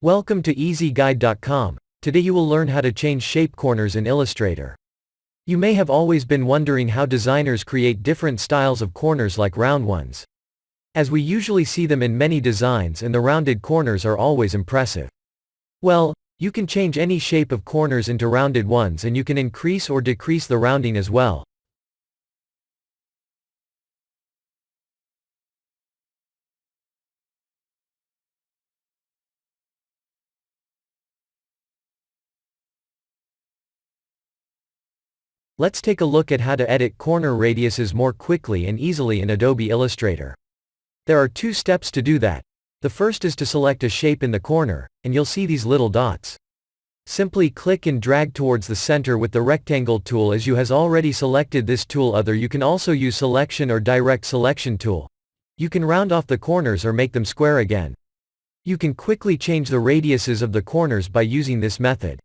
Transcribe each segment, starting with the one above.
Welcome to EasyGuide.com. Today you will learn how to change shape corners in Illustrator. You may have always been wondering how designers create different styles of corners like round ones. As we usually see them in many designs, and the rounded corners are always impressive. Well, you can change any shape of corners into rounded ones, and you can increase or decrease the rounding as well. Let's take a look at how to edit corner radiuses more quickly and easily in Adobe Illustrator. There are two steps to do that. The first is to select a shape in the corner, and you'll see these little dots. Simply click and drag towards the center with the rectangle tool as you has already selected this tool. You can also use selection or direct selection tool. You can round off the corners or make them square again. You can quickly change the radiuses of the corners by using this method.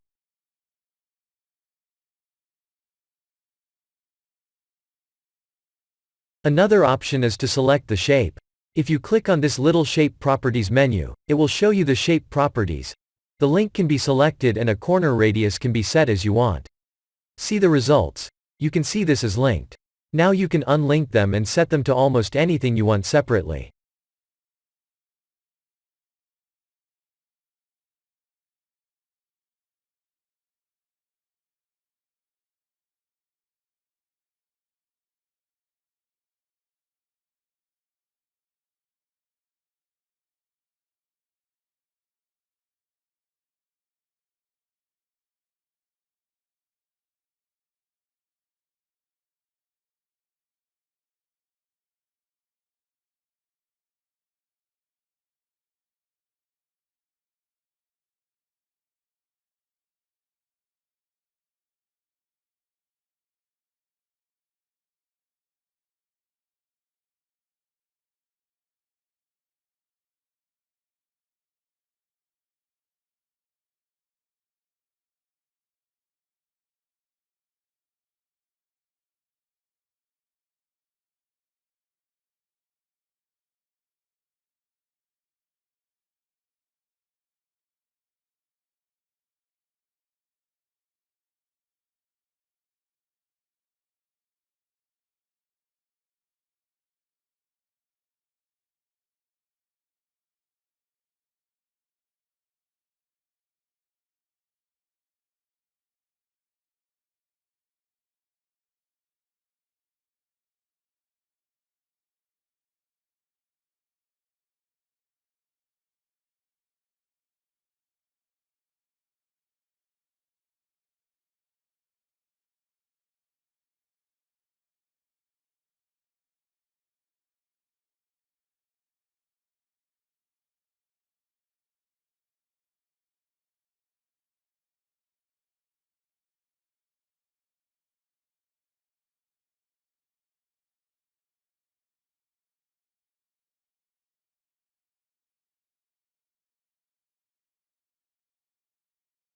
Another option is to select the shape. If you click on this little Shape Properties menu, it will show you the shape properties. The link can be selected and a corner radius can be set as you want. See the results. You can see this is linked. Now you can unlink them and set them to almost anything you want separately.